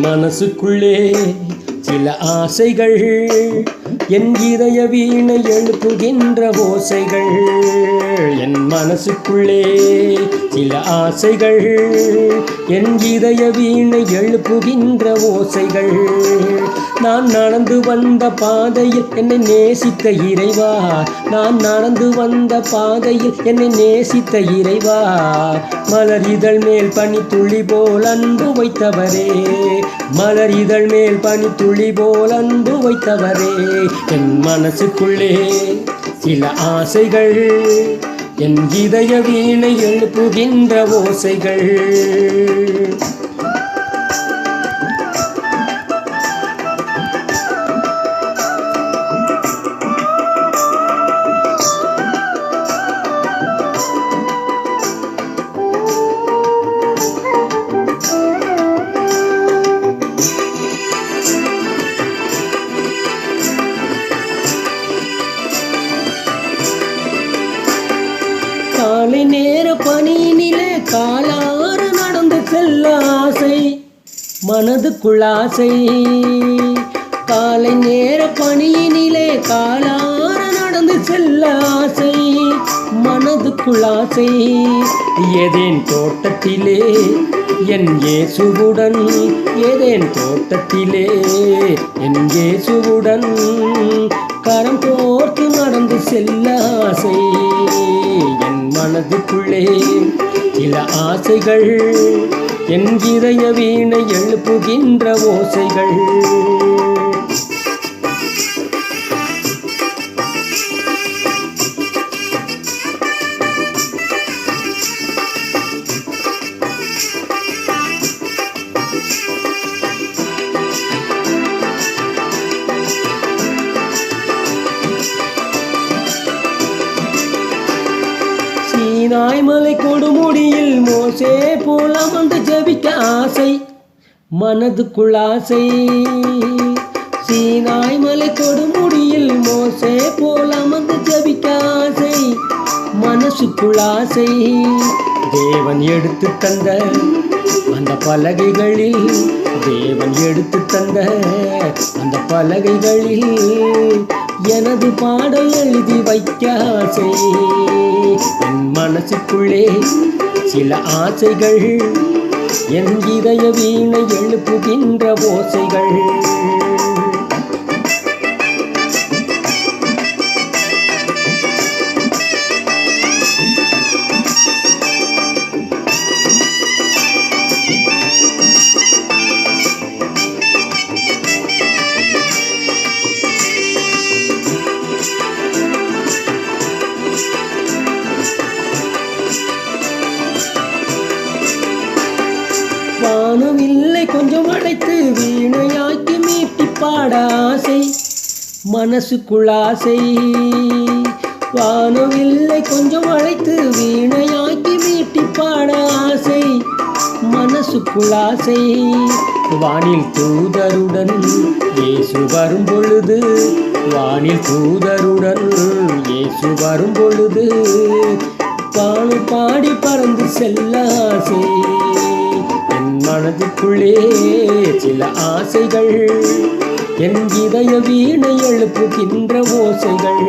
மனசுக்குள்ளே சில ஆசைகள், என் இதய வீணை எழுப்புகின்ற ஓசைகள். என் மனசுக்குள்ளே சில ஆசைகள், என் இதய வீணை எழுப்புகின்ற ஓசைகள். நான் நடந்து வந்த பாதையில் என்னை நேசித்த இறைவா, நான் நடந்து வந்த பாதையில் என்னை நேசித்த இறைவா, மலர் இதழ் மேல் பனி துளி போல் அன்பு வைத்தவரே, மலர் இதழ் மேல் பனி துளி போல் அன்பு வைத்தவரே. என் மனசுக்குள்ளே சில ஆசைகள், என் இதய வீணை எழுப்புகின்ற ஓசைகள். காலை நேர பனியினிலே காலார நடந்து செல்ல ஆசை, மனதுக்குள் ஆசை. காலை நேர பனியினிலே காலார நடந்து செல்ல ஆசை, மனதுக்குள் ஆசை. ஏதேன் தோட்டத்திலே என் இயேசுவுடன், ஏதேன் தோட்டத்திலே என் இயேசுவுடன் கரம் கோர்த்து நடந்து செல்ல ஆசை. என் மனதுக்குள்ளே சில ஆசைகள், என் இதய வீணை எழுப்புகின்ற ஓசைகள். சீனாய் மலை கொடுமுடியில் மோசே போல அமர்ந்து ஜெபிக்க ஆசை, மனதுக்குள் ஆசை. சீனாய் மலை கொடுமுடியில் மோசே போல அமர்ந்து ஜெபிக்க ஆசை, மனசுக்குள் ஆசை. தேவன் எடுத்து தந்த அந்த பலகைகளில், தேவன் எடுத்து தந்த அந்த பலகைகளில் எனது பாடல் எழுதி வைக்க ஆசை. என் மனசுக்குள்ளே சில ஆசைகள், என் இதய வீணை எழுப்புகின்ற ஓசைகள். வானம் இல்லை கொஞ்சம் அழைத்து வீணையாக்கி மீட்டி பாட ஆசை, மனசுக்குள் ஆசை. வானம் இல்லை கொஞ்சம் அழைத்து வீணையாக்கி மீட்டி பாட ஆசை, மனசுக்குள் ஆசை. வானில் தூதருடன் இயேசு வரும் பொழுது, வானில் தூதருடன் இயேசு வரும் பொழுது பாடு பாடி பறந்து செல்ல ஆசை. என் மனதுக்குள்ளே சில ஆசைகள், என் இதய வீணை எழுப்புகின்ற ஓசைகள்.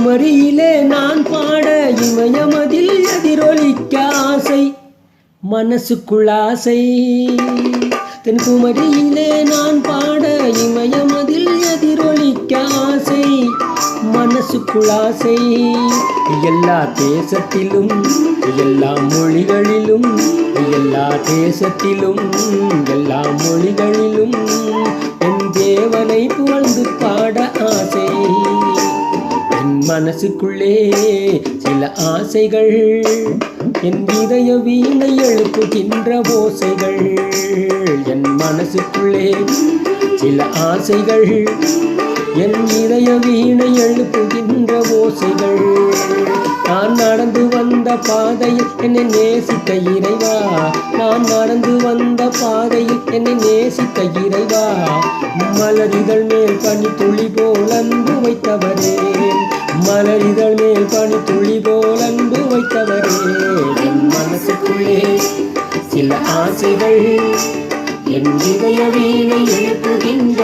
குமரியிலே நான் பாட இமயமதில் எதிரொலிக்க ஆசை, மனசுக்குள் ஆசை. தென்குமரியிலே நான் பாட இமயமதில் எதிரொலிக்க ஆசை, மனசுக்குள் ஆசை. எல்லா தேசத்திலும் எல்லா மொழிகளிலும், எல்லா தேசத்திலும் எல்லா மொழிகளிலும் என் தேவனை புகழ்ந்து பாட ஆசை. என் மனசுக்குள்ளே சில ஆசைகள், என் இதய வீணை எழுப்புகின்ற ஓசைகள். என் மனசுக்குள்ளே சில ஆசைகள், என் இதய வீணை எழுப்புகின்ற ஓசைகள். நான் நடந்து வந்த பாதையில் என்னை நேசித்த இறைவா, நான் நடந்து வந்த பாதையில் என்னை நேசித்த இறைவா, மலரிதழ் மேல் பனி துளி போல் அன்பு வைத்தவரே, மலரிதழ் மேல் பனி துளி போல் அன்பு வைத்தவரே. என் மனசுக்குள்ளே சில ஆசைகள் என் இதய வீணை எழுப்புகின்ற